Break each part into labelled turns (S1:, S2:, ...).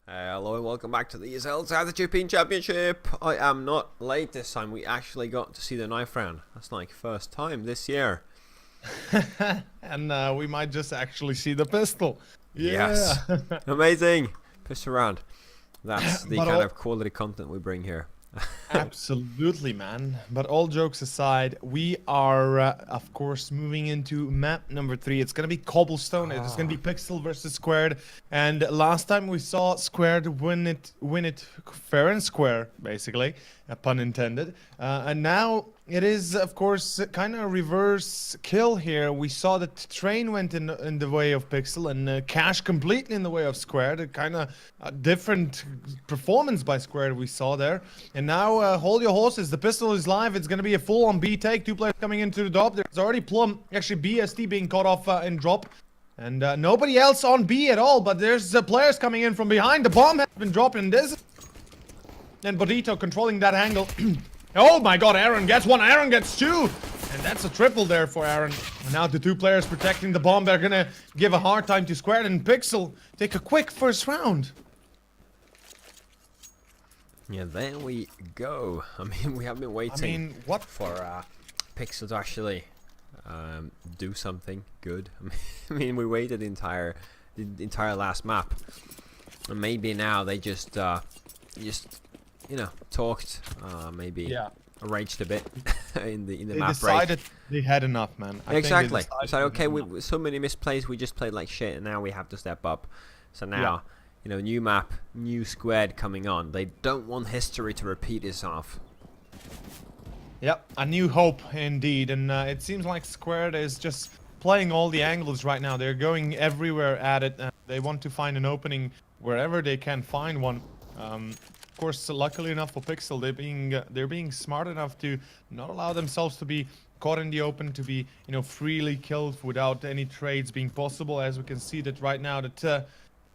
S1: Hello and welcome back to the ESL South European Championship. I am not late this time. We actually got to see the knife round. That's like first time this year.
S2: And we might just actually see the pistol.
S1: Yes. Amazing. Pistol round. That's the
S2: But
S1: kind of quality content we bring here.
S2: Absolutely, man. But all jokes aside, we are, of course, moving into map number 3. It's going to be Cobblestone. It's going to be Pixel versus Squared. And last time we saw Squared win it fair and square, basically. Pun intended. And now it is, of course, kind of a reverse kill here. We saw that Train went in the way of Pixel and Cash completely in the way of Squared. A kind of different performance by Squared we saw there. And now, hold your horses. The pistol is live. It's going to be a full-on B take. 2 players coming into the drop. There's already Plum, actually BST being caught off in drop. And nobody else on B at all. But there's players coming in from behind. The bomb has been dropped in this. And Bodito controlling that angle. Oh my god, Aaron gets 1. Aaron gets 2. And that's a triple there for Aaron. And now the 2 players protecting the bomb. They're going to give a hard time to Squared. And Pixel take a quick first round.
S1: Yeah, there we go. I mean, we have been waiting for Pixel to actually do something good. I mean, we waited the entire last map, and maybe now they just you know, talked, maybe raged a bit in the map break. They decided
S2: they had enough, man.
S1: Exactly. It's like, okay, with so many misplays, we just played like shit, and now we have to step up. So now. You know, new map, new squad coming on. They don't want history to repeat itself.
S2: Yep, a new hope indeed. And it seems like Squared is just playing all the angles right now. They're going everywhere at it. They want to find an opening wherever they can find one. Of course, luckily enough for Pixel, they're being smart enough to not allow themselves to be caught in the open, to be, you know, freely killed without any trades being possible. As we can see that right now that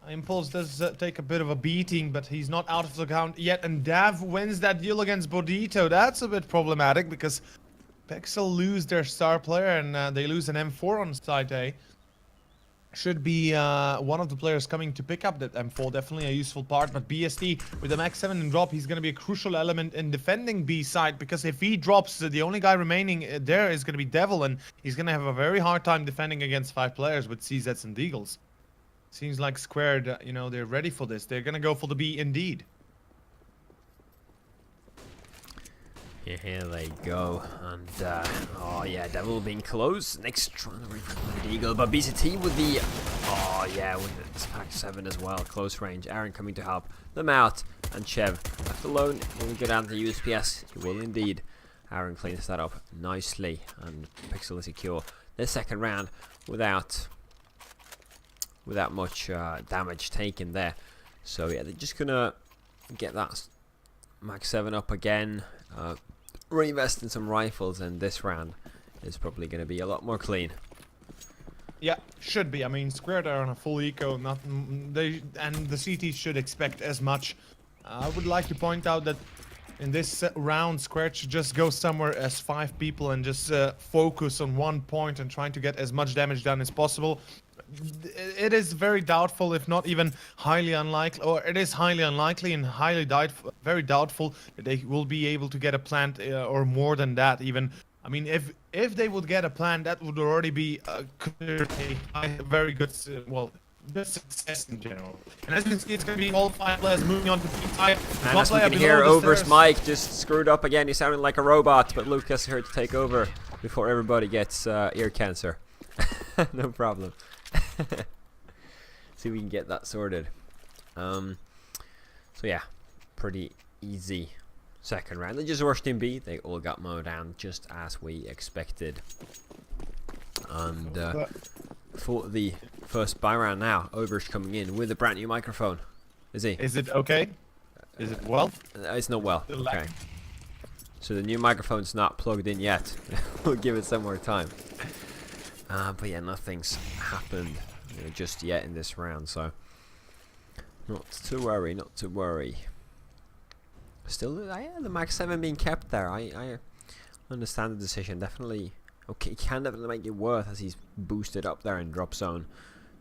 S2: Impulse does take a bit of a beating, but he's not out of the count yet. And Dav wins that duel against Bodito. That's a bit problematic because Pixel lose their star player and they lose an M4 on side A. Should be one of the players coming to pick up that M4. Definitely a useful part. But BST with the max 7 in drop, he's going to be a crucial element in defending B side. Because if he drops, the only guy remaining there is going to be Devil. And he's going to have a very hard time defending against 5 players with CZs and Deagles. Seems like Squared, you know, they're ready for this. They're gonna go for the B indeed.
S1: Yeah, here they go. And, oh yeah, Devil being close. Next, trying to replay the Eagle. But BCT with the, oh yeah, with the pack 7 as well. Close range. Aaron coming to help them out. And Chev left alone. Will go down to the USPS. He will indeed. Aaron cleans that up nicely. And Pixel is secure this second round without much damage taken there. So yeah, they're just gonna get that max 7 up again, reinvest in some rifles, and this round is probably gonna be a lot more clean.
S2: Yeah, should be. I mean, Squared are on a full eco, and the CT should expect as much. I would like to point out that in this round, Squared should just go somewhere as 5 people and just focus on one point and trying to get as much damage done as possible. It is very doubtful, if not even highly unlikely, or it is highly unlikely and very doubtful that they will be able to get a plant or more than that even. I mean, if they would get a plant, that would already be a very good, good success in general. And as you can see, it's going to be all 5 players moving on to B5.
S1: And as we can hear, Over's mic just screwed up again. He sounded like a robot, but Lucas here to take over before everybody gets ear cancer. No problem. See if we can get that sorted. So yeah, pretty easy second round. They just rushed in B. They all got mowed down just as we expected. And for the first buy round now, Over's coming in with a brand new microphone. Is he?
S2: Is it okay? Is it well?
S1: It's not well. Okay. So the new microphone's not plugged in yet. We'll give it some more time. But yeah, nothing's happened just yet in this round, so not to worry, not to worry. Still, yeah, the max 7 being kept there. I understand the decision. Definitely, okay, he can definitely make it worth as he's boosted up there in drop zone.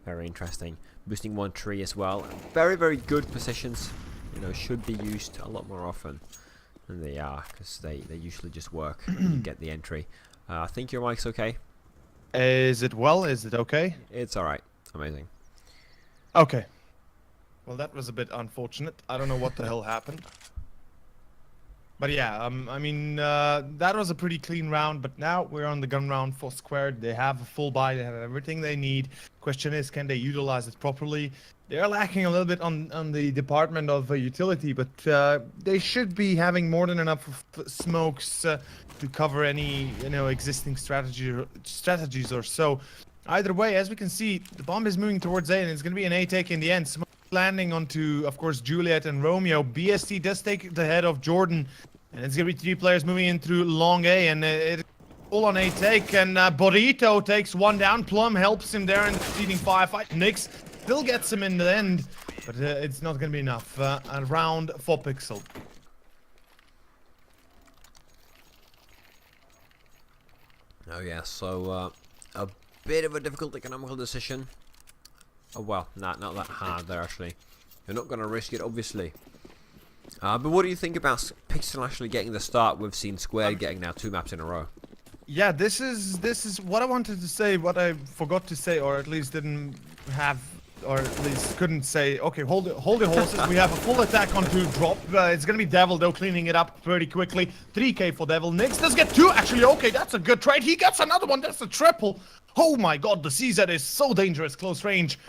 S1: Very interesting. Boosting 1 tree as well. Very, very good positions. You know, should be used a lot more often than they are, because they usually just work and you get the entry. I think your mic's okay.
S2: Is it well? Is it okay?
S1: It's alright. Amazing.
S2: Okay. Well, that was a bit unfortunate. I don't know what the hell happened. But yeah, I mean, that was a pretty clean round, but now we're on the gun round for Squared. They have a full buy, they have everything they need. Question is, can they utilize it properly? They're lacking a little bit on the department of utility, but they should be having more than enough smokes to cover any, you know, existing strategies or so. Either way, as we can see, the bomb is moving towards A, and it's going to be an A take in the end. Smoke landing onto, of course, Juliet and Romeo. BST does take the head of Jordan, and it's going to be 3 players moving in through long A, and it's full on A take, and Burrito takes 1 down. Plum helps him there in the preceding firefight. Nyx still gets him in the end, but it's not going to be enough. A round for Pixel.
S1: Oh yeah, so a bit of a difficult economical decision. Oh well, not that hard there actually. You're not going to risk it, obviously. But what do you think about Pixel actually getting the start? We've seen Squared getting now 2 maps in a row.
S2: Yeah, this is what I wanted to say, what I forgot to say, or at least didn't have, or at least couldn't say. Okay, hold your horses. We have a full attack onto Drop. It's gonna be Devil though, cleaning it up pretty quickly. 3k for Devil. Nyx does get 2. Actually, okay, that's a good trade. He gets another one. That's a triple. Oh my god, the CZ is so dangerous, close range.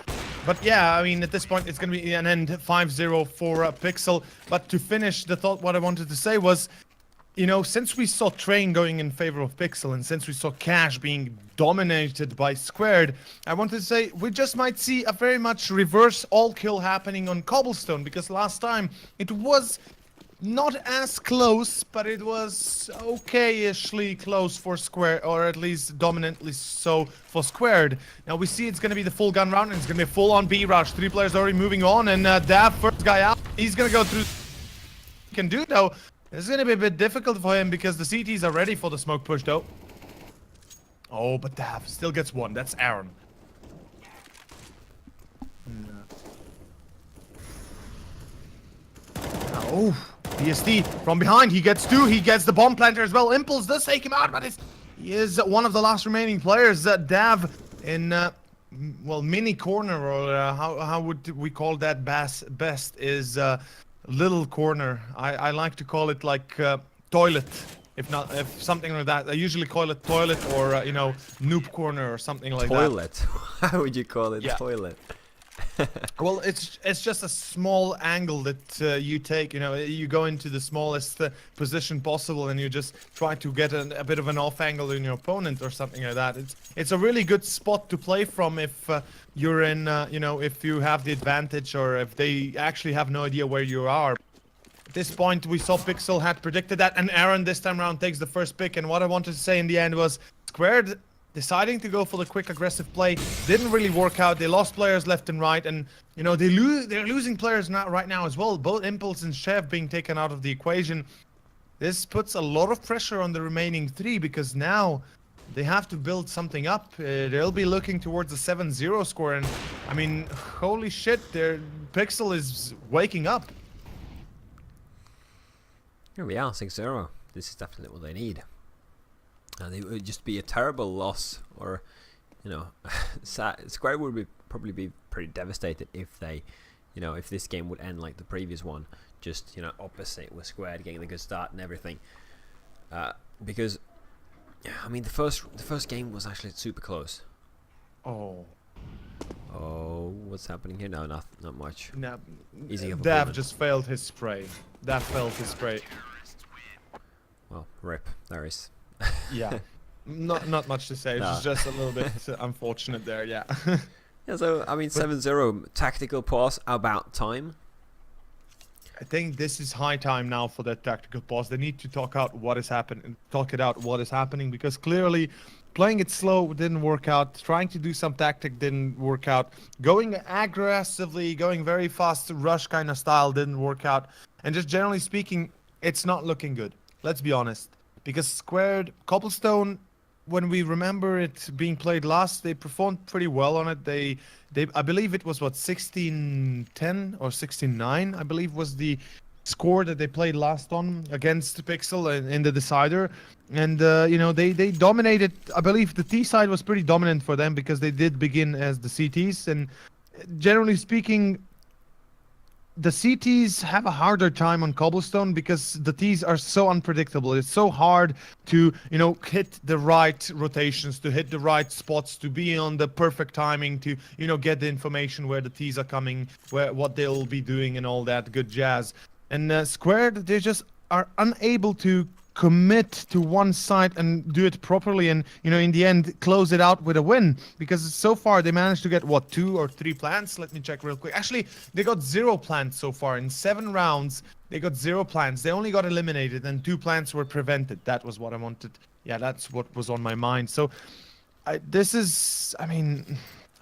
S2: But yeah, I mean, at this point, it's going to be an end 5-0 for Pixel. But to finish the thought, what I wanted to say was, you know, since we saw Train going in favor of Pixel, and since we saw Cash being dominated by Squared, I wanted to say we just might see a very much reverse all-kill happening on Cobblestone, because last time it was not as close, but it was okay-ishly close for Square, or at least dominantly so for Squared. Now we see it's going to be the full gun round, and it's going to be a full-on B rush. 3 players already moving on, and Dav, first guy out, he's going to go through. Can do though. It's going to be a bit difficult for him because the CTs are ready for the smoke push though. Oh, but Dav still gets 1. That's Aaron. Oh, BST from behind. He gets 2. He gets the bomb planter as well. Impulse does take him out, but he is one of the last remaining players. Dav in well, mini corner, or how would we call that? Best is little corner. I like to call it like toilet. If something like that. I usually call it toilet, or you know, noob corner or something like
S1: Toilet? How would you call it?
S2: Yeah.
S1: Toilet.
S2: Well, it's just a small angle that you take. You know, you go into the smallest position possible, and you just try to get a bit of an off angle in your opponent or something like that. It's a really good spot to play from if you're in, you know, if you have the advantage, or if they actually have no idea where you are. At this point, we saw Pixel had predicted that, and Aaron this time around takes the first pick. And what I wanted to say in the end was, Squared deciding to go for the quick aggressive play didn't really work out. They lost players left and right, and you know, they're losing players right now as well. Both Impulse and Chef being taken out of the equation. This puts a lot of pressure on the remaining 3, because now they have to build something up. They'll be looking towards a 7-0 score, and I mean, holy shit, their Pixel is waking up.
S1: Here we are, 6-0. This is definitely what they need. It would just be a terrible loss, or, you know, Square would probably be pretty devastated if they, you know, if this game would end like the previous one, just, you know, opposite, with Square getting the good start and everything. Because, I mean, the first game was actually super close.
S2: Oh,
S1: what's happening here? No, not much.
S2: no,
S1: Easy up
S2: Dav just failed his spray. Dav failed his spray.
S1: Well, rip. There is.
S2: Yeah, not much to say.
S1: No.
S2: It's just a little bit unfortunate there. Yeah.
S1: Yeah, so I mean, 7-0 tactical pause, about time.
S2: I think this is high time now for that tactical pause. They need to talk out what is happening, because clearly playing it slow didn't work out. Trying to do some tactic didn't work out. Going aggressively, going very fast rush kind of style didn't work out. And just generally speaking, it's not looking good. Let's be honest. Because Squared, Cobblestone when we remember it being played last, they performed pretty well on it. I believe it was what 16-10 or 16-9, I believe was the score that they played last on against Pixel in the decider. And you know, they dominated. I believe the T side was pretty dominant for them because they did begin as the CTs, and generally speaking, the CTs have a harder time on cobblestone because the Ts are so unpredictable. It's so hard to, you know, hit the right rotations, to hit the right spots, to be on the perfect timing, to, you know, get the information where the Ts are coming, what they'll be doing, and all that good jazz. And Squared, they just are unable to commit to one side and do it properly, and, you know, in the end close it out with a win, because so far they managed to get what, 2 or 3 plants. Let me check real quick. Actually, they got 0 plants so far in 7 rounds. They got 0 plants. They only got eliminated and 2 plants were prevented. That was what I wanted. Yeah, that's what was on my mind. So this is, I mean,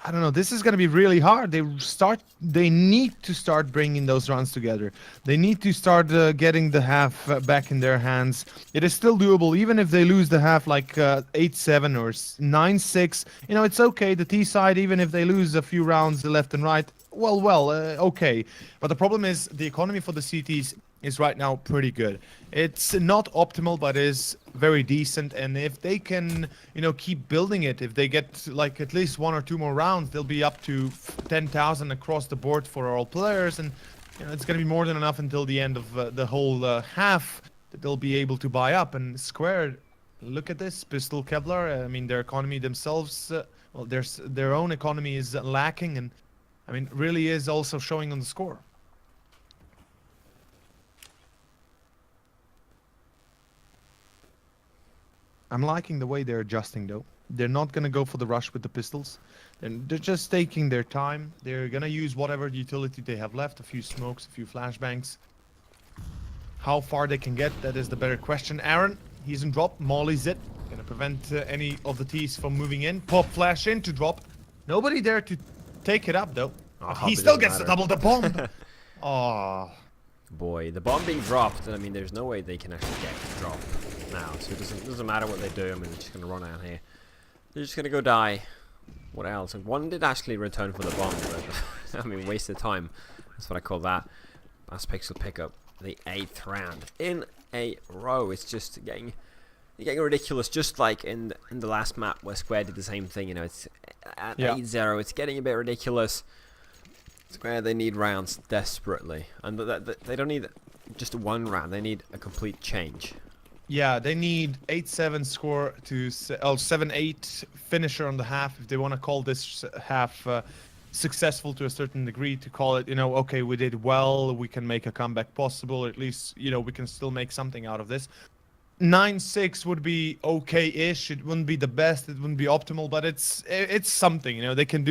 S2: I don't know. This is going to be really hard. They need to start bringing those runs together. They need to start getting the half back in their hands. It is still doable, even if they lose the half like 8-7 or 9-6. You know, it's okay. The T side, even if they lose a few rounds left and right, okay. But the problem is the economy for the CTs is right now pretty good. It's not optimal, but is very decent. And if they can, you know, keep building it, if they get like at least 1 or 2 more rounds, they'll be up to 10,000 across the board for all players. And, you know, it's going to be more than enough until the end of the whole half that they'll be able to buy up. And Squared, look at this, Pistol Kevlar. I mean, their economy themselves, well, their own economy is lacking, and I mean, really is also showing on the score. I'm liking the way they're adjusting, though. They're not going to go for the rush with the pistols. They're just taking their time. They're going to use whatever utility they have left. A few smokes, a few flashbangs. How far they can get, that is the better question. Aaron, he's in drop. Molly's it. Going to prevent any of the Ts from moving in. Pop flash in to drop. Nobody there to take it up, though. He still gets to double the bomb. Oh.
S1: Boy, the bomb being dropped, I mean, there's no way they can actually get the drop now, so it doesn't matter what they do. I mean, they're just going to run out here. They're just going to go die. What else? And one did actually return for the bomb, but, I mean, waste of time. That's what I call that. As Pixel pick up the 8th round in a row. It's just getting ridiculous, just like in the last map where Square did the same thing. You know, it's at 8-0. It's getting a bit ridiculous. Square, they need rounds desperately, and they don't need just 1 round. They need a complete change.
S2: Yeah, they need 8-7 score to 7-8 finisher on the half if they want to call this half successful to a certain degree. To call it, you know, okay, we did well, we can make a comeback possible, or at least, you know, we can still make something out of this. 9-6 would be okay-ish. It wouldn't be the best, it wouldn't be optimal, but it's something, you know, they can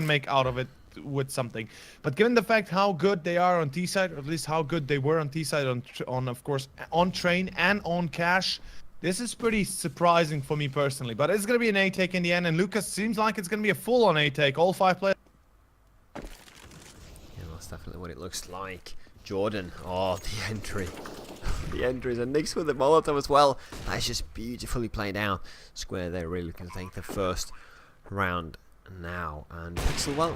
S2: make out of it with something. But given the fact how good they are on T side, or at least how good they were on T side on of course on train and on cash, this is pretty surprising for me personally. But it's gonna be an A take in the end, and Lucas seems like it's gonna be a full on A take. All 5 players.
S1: Yeah, that's definitely what it looks like. Jordan, oh, the entry. The entries, and Nix with the Molotov as well. That's just beautifully played out. Square, they're really going to take the first round now. And Pixel, well,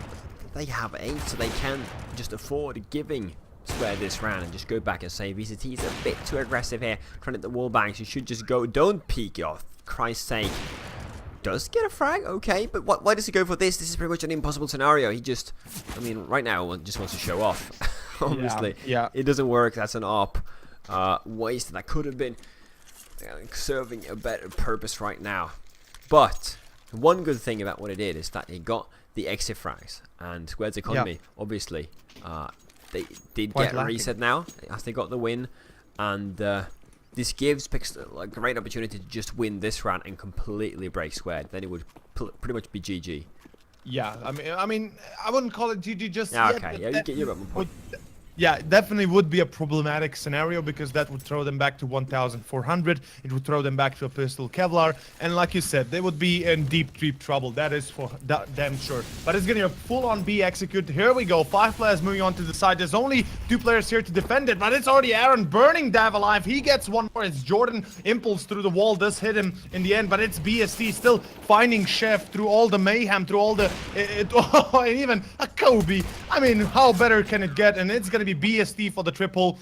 S1: they have 8, so they can just afford giving Square this round and just go back and say VCT is a bit too aggressive here. Trying to hit the wall bangs. You should just go. Don't peek off. Christ's sake. Does get a frag, okay, but why does he go for this? This is pretty much an impossible scenario. He just, I mean, right now, just wants to show off. Obviously,
S2: yeah.
S1: It doesn't work. That's an op waste that could have been serving a better purpose right now. But one good thing about what it did is that it got the exit frags, and Square's economy, obviously, they did get a reset now as they got the win, and this gives Pixel a great opportunity to just win this round and completely break Squared. Then it would pretty much be GG.
S2: Yeah, I mean, I wouldn't call it GG just
S1: yeah,
S2: yet.
S1: okay, yeah, you get my point.
S2: Yeah, it definitely would be a problematic scenario because that would throw them back to 1,400. It would throw them back to a pistol Kevlar, and like you said, they would be in deep trouble. That is for damn sure. But it's gonna full-on be executed. Here we go. 5 players moving on to the side. There's only 2 players here to defend it, but it's already Aaron burning Dav alive. He gets one more. It's Jordan. Impulse through the wall does hit him in the end, but it's BST still finding Chef through all the mayhem, through all the and even a Kobe. I mean, how better can it get? And it's gonna be BST for the triple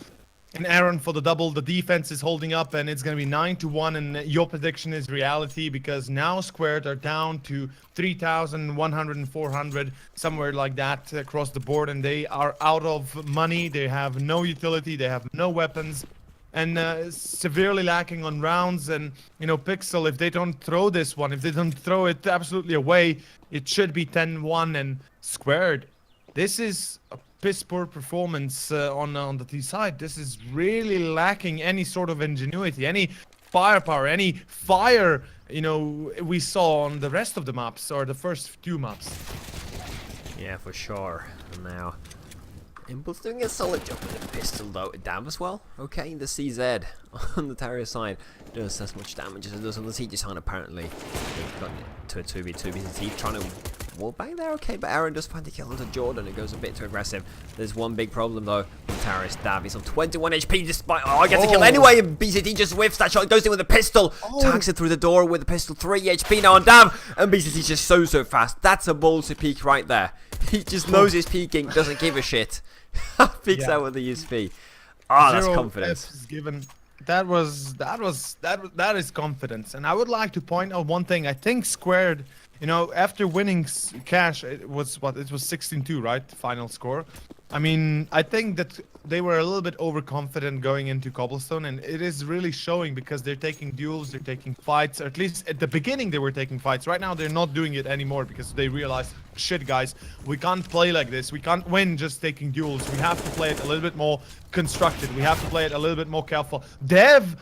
S2: and Aaron for the double. The defense is holding up, and it's gonna be 9-1, and your prediction is reality because now Squared are down to 3,100 and 400, somewhere like that across the board, and they are out of money. They have no utility, they have no weapons, and severely lacking on rounds. And you know, Pixel, if they don't throw this one, if they don't throw it absolutely away, it should be 10-1. And Squared, this is a piss poor performance on the T side. This is really lacking any sort of ingenuity, any firepower, any fire, you know, we saw on the rest of the maps, or the first 2 maps.
S1: Yeah, for sure. And now Impulse doing a solid job with the pistol though. Damn as well. Okay, the CZ on the Terrier side does as much damage as it does on the Siege side apparently. They've got to a 2v2 BCT trying to wall bang there, okay, but Aaron does find the kill onto Jordan. It goes a bit too aggressive. There's one big problem though with Terrorist Dav. He's on 21 HP despite I get the kill anyway, and BCT just whiffs that shot, goes in with a pistol, tags it through the door with a pistol, 3 HP now on Dav, and BCT's just so fast. That's a ballsy peek right there. He just knows he's peeking, doesn't give a shit. Peeks out with the USP. Ah, that's confidence.
S2: Is given. That is confidence. And I would like to point out one thing. I think Squared, you know, after winning cash, it was what? It was 16-2, right? Final score. I mean, I think that they were a little bit overconfident going into Cobblestone, and it is really showing because they're taking duels, they're taking fights, or at least at the beginning they were taking fights. Right now they're not doing it anymore because they realize, shit guys, we can't play like this. We can't win just taking duels. We have to play it a little bit more constructed. We have to play it a little bit more careful. Dav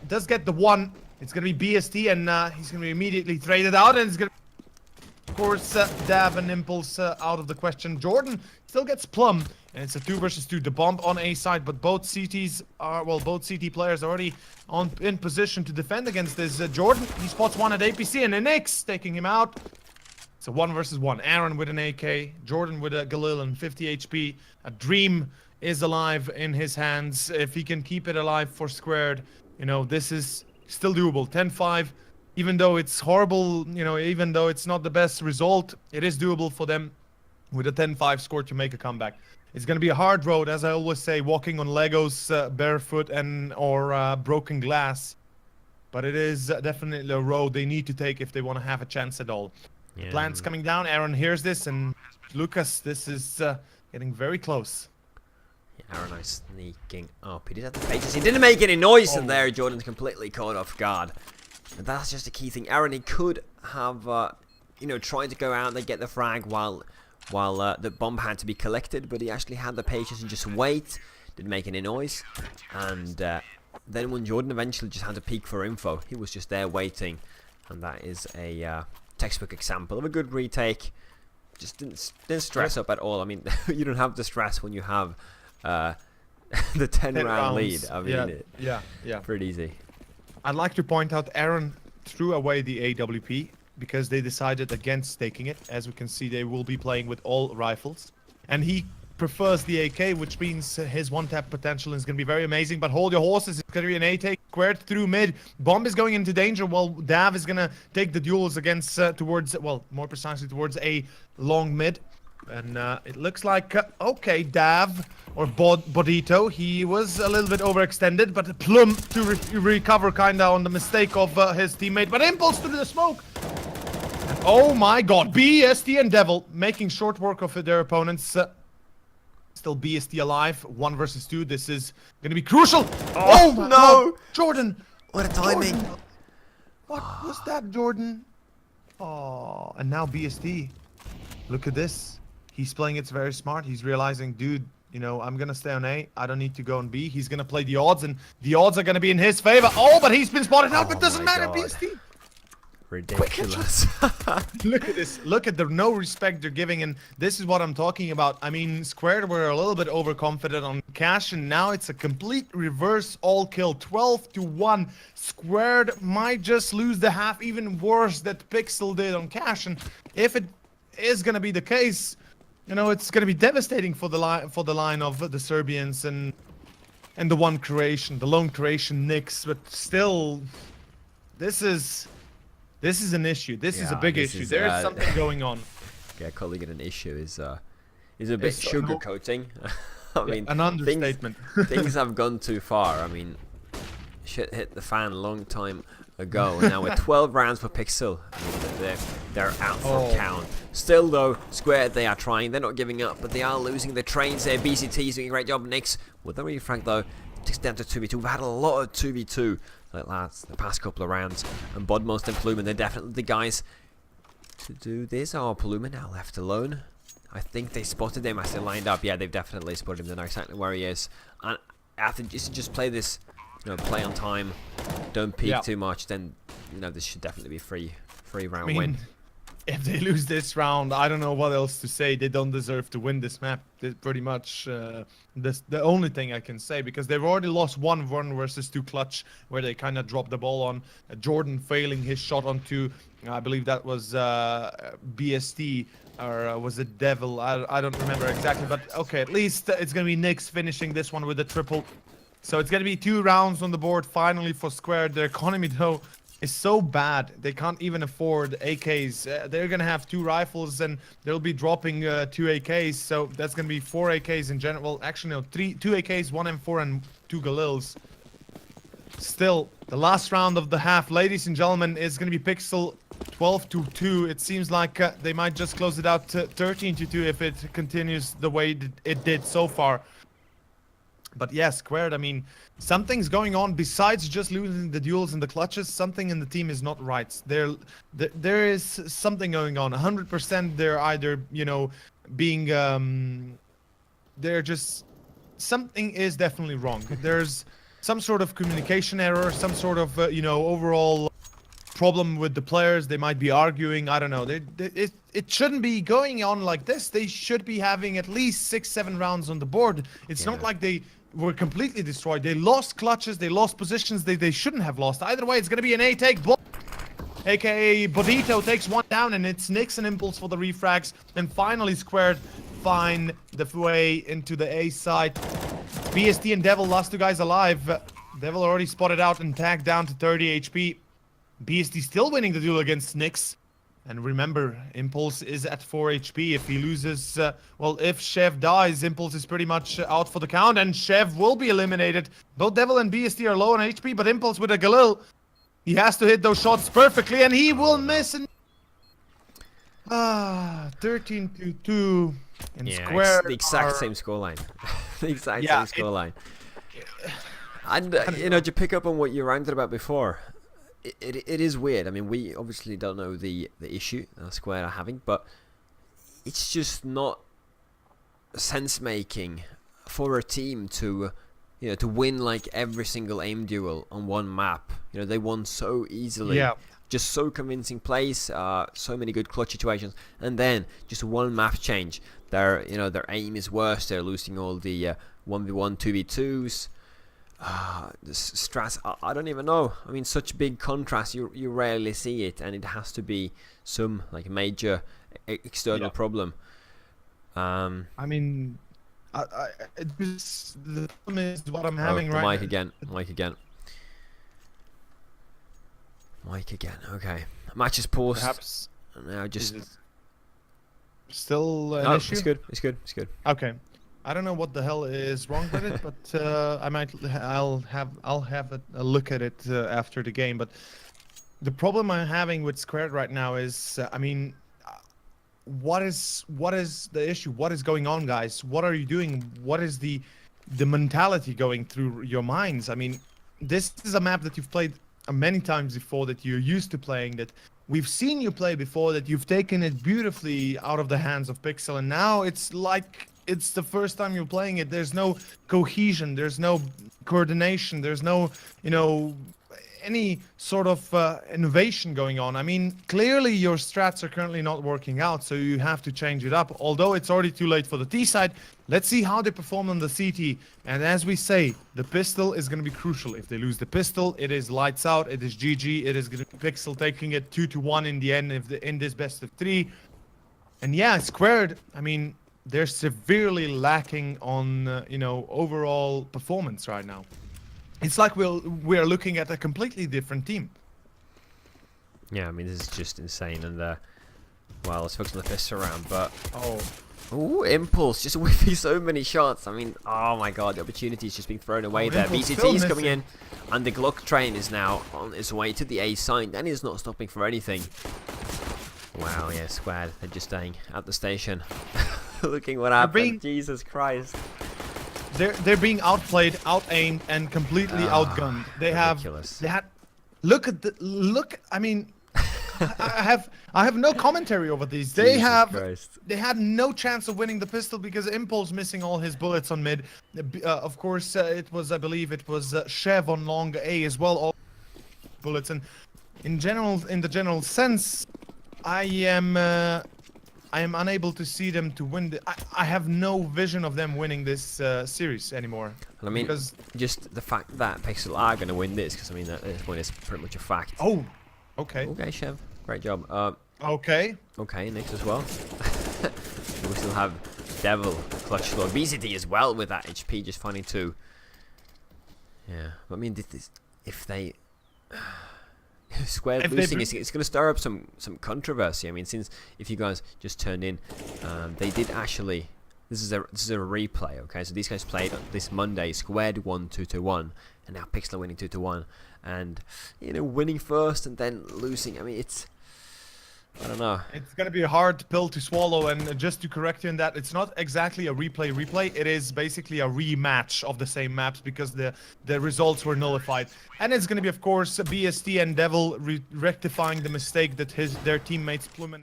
S2: does get the one. It's going to be BST, and he's going to be immediately traded out, and it's going to, of course, Dav and Impulse out of the question. Jordan still gets Plum, and it's a 2 versus 2. The bomb on A side, but both CTs are, well, both CT players are already in position to defend against this. Jordan, he spots one at APC, and then Nix taking him out. It's a 1 versus 1. Aaron with an AK, Jordan with a Galil and 50 HP. A dream is alive in his hands. If he can keep it alive for Squared, you know, this is still doable. 10-5. Even though it's horrible, you know, even though it's not the best result, it is doable for them with a 10-5 score to make a comeback. It's going to be a hard road, as I always say, walking on Legos barefoot or broken glass. But it is definitely a road they need to take if they want to have a chance at all. Yeah. Plants coming down. Aaron hears this, and Lucas, this is getting very close.
S1: Yeah, Aaron is sneaking up. He did have the pages. He didn't make any noise in there. Jordan's completely caught off guard. And that's just a key thing. Aaron, he could have, you know, tried to go out and get the frag while the bomb had to be collected, but he actually had the patience and just wait. Didn't make any noise. And then when Jordan eventually just had to peek for info, he was just there waiting. And that is a textbook example of a good retake. Just didn't stress up at all. I mean, you don't have to stress when you have the 10-round lead. I mean, yeah, pretty easy.
S2: I'd like to point out Aaron threw away the AWP because they decided against taking it. As we can see, they will be playing with all rifles. And he prefers the AK, which means his one-tap potential is going to be very amazing. But hold your horses, it's going to be an A-take. Squared through mid. Bomb is going into danger while Dav is going to take the duels against, towards, well, more precisely towards a long mid. And it looks like, okay, Dav, or Bodito, he was a little bit overextended, but Plum to recover kind of on the mistake of his teammate. But Impulse through the smoke. And oh my god, BST and Devil making short work of their opponents. Still BST alive, 1 versus 2. This is going to be crucial.
S1: Oh no! God.
S2: Jordan!
S1: What a timing.
S2: Jordan. What was that, Jordan? Oh, and now BST. Look at this. He's playing it very smart. He's realizing, dude, you know, I'm going to stay on A. I don't need to go on B. He's going to play the odds, and the odds are going to be in his favor. Oh, but he's been spotted out, but doesn't matter, BST.
S1: ridiculous.
S2: Look at this. Look at the no respect they're giving, and this is what I'm talking about. I mean, Squared were a little bit overconfident on Cash, and now it's a complete reverse all kill. 12-1. Squared might just lose the half, even worse that Pixel did on Cash. And if it is gonna be the case, you know, it's gonna be devastating for the line of the Serbians and the lone Croatian Knicks. But still, this is an issue. This is a big issue. There is something going on.
S1: Yeah, calling it an issue is a bit sugarcoating. I mean,
S2: an understatement.
S1: Things have gone too far. I mean, shit hit the fan a long time ago. And now with 12 rounds for Pixel, I mean, they're out for count. Still though, Squared, they are trying. They're not giving up, but they are losing the trains there. BCT is doing a great job. Knicks with the refrag though, takes down to 2v2. We've had a lot of 2v2 like that the past couple of rounds. And Bodmost and Pluma, they're definitely the guys to do this. Oh, Pluma now left alone. I think they spotted him as they lined up. Yeah, they've definitely spotted him. They know exactly where he is. And after just play this, you know, play on time, don't peek too much, then you know this should definitely be free round win.
S2: If they lose this round, I don't know what else to say. They don't deserve to win this map. Pretty much the only thing I can say, because they've already lost 1-1 versus 2 clutch, where they kind of dropped the ball on Jordan failing his shot onto, I believe that was BST, or was it Devil? I don't remember exactly, but okay, at least it's going to be Knicks finishing this one with a triple. So it's going to be 2 rounds on the board finally for Squared. Their economy though is so bad, they can't even afford AKs. They're gonna have 2 rifles and they'll be dropping 2 AKs, so that's gonna be 4 AKs in general. Actually no, 2 AKs, 1 M4 and 2 Galils. Still, the last round of the half, ladies and gentlemen, is gonna be Pixel 12-2. It seems like they might just close it out to 13-2 if it continues the way it did so far. But yeah, Squared, I mean, something's going on besides just losing the duels and the clutches. Something in the team is not right. There is something going on. 100% they're either, you know, being, they're just, something is definitely wrong. There's some sort of communication error, some sort of, you know, overall problem with the players. They might be arguing. I don't know. It shouldn't be going on like this. They should be having at least 6-7 rounds on the board. It's not like they were completely destroyed. They lost clutches, they lost positions they shouldn't have lost. Either way, it's going to be an A-take block. AKA Bodito takes 1 down, and it's Knicks and Impulse for the refrags. And finally, Squared find the way into the A side. BST and Devil, last 2 guys alive. Devil already spotted out and tagged down to 30 HP. BST still winning the duel against Knicks. And remember, Impulse is at 4 HP. If he loses, well, if Chev dies, Impulse is pretty much out for the count, and Chev will be eliminated. Both Devil and BST are low on HP, but Impulse with a Galil, he has to hit those shots perfectly, and he will miss. And 13-2, and
S1: Square the exact same scoreline. The exact same scoreline. And you know, to pick up on what you ranted about before. It is weird. I mean, we obviously don't know the issue Square are having, but it's just not sense making for a team to, you know, to win like every single aim duel on one map. You know, they won so easily. Yeah. Just so convincing plays, so many good clutch situations, and then just one map change. Their aim is worse. They're losing all the 1v1, 2v2s. The strats, I don't even know. I mean, such big contrast, you rarely see it, and it has to be some like major external problem. I
S2: mean, the problem is what I'm having right now.
S1: Mike again. Okay, match is paused.
S2: Perhaps
S1: now just
S2: still an issue.
S1: It's good.
S2: Okay. I don't know what the hell is wrong with it, but I'll have a look at it after the game. But the problem I'm having with Squared right now is, I mean, what is the issue? What is going on, guys? What are you doing? What is the mentality going through your minds? I mean, this is a map that you've played many times before, that you're used to playing, that we've seen you play before, that you've taken it beautifully out of the hands of Pixel, and now it's like it's the first time you're playing it. There's no cohesion, there's no coordination, there's no, you know, any sort of innovation going on. I mean, clearly your strats are currently not working out, so you have to change it up. Although it's already too late for the T side, let's see how they perform on the CT. And as we say, the pistol is going to be crucial. If they lose the pistol, it is lights out, it is GG, it is going to be Pixel taking it 2-1 in the end in this best of 3. And yeah, Squared, I mean, they're severely lacking on, you know, overall performance right now. It's like we're looking at a completely different team.
S1: Yeah, I mean, this is just insane. And, well, let's focus on the fists around, but...
S2: Oh.
S1: Ooh, Impulse, just whiffing so many shots. I mean, oh my god, the opportunity is just being thrown away there. VCT is coming in, and the Gluck train is now on its way to the A side, and is not stopping for anything. Wow, yeah, Squared, they're just staying at the station. Looking what happened, Jesus Christ.
S2: They're being outplayed, out-aimed, and completely outgunned.
S1: Ridiculous.
S2: I mean, I have no commentary over these. They had no chance of winning the pistol because Impulse missing all his bullets on mid. Of course, it was, I believe it was Chev on long A as well, all bullets. And in the general sense, I am unable to see them to win. I have no vision of them winning this series anymore.
S1: I mean, just the fact that Pixel are going to win this, because I mean, this point is pretty much a fact.
S2: Oh, okay.
S1: Okay, Chev, great job.
S2: Okay.
S1: Okay, Nix as well. We still have Devil, Clutch Lord, VCT as well with that HP, just finding 2. Yeah, I mean, if they... Squared losing, it's going to stir up some controversy. I mean, since if you guys just turned in, they did actually. This is a replay, okay? So these guys played on this Monday. Squared won 2-1, and now Pixel are winning 2-1, and you know, winning first and then losing. I mean, it's. I don't know.
S2: It's going to be a hard pill to swallow, and just to correct you in that, it's not exactly a replay. It is basically a rematch of the same maps because the results were nullified. And it's going to be, of course, BST and Devil rectifying the mistake that their teammates Plumen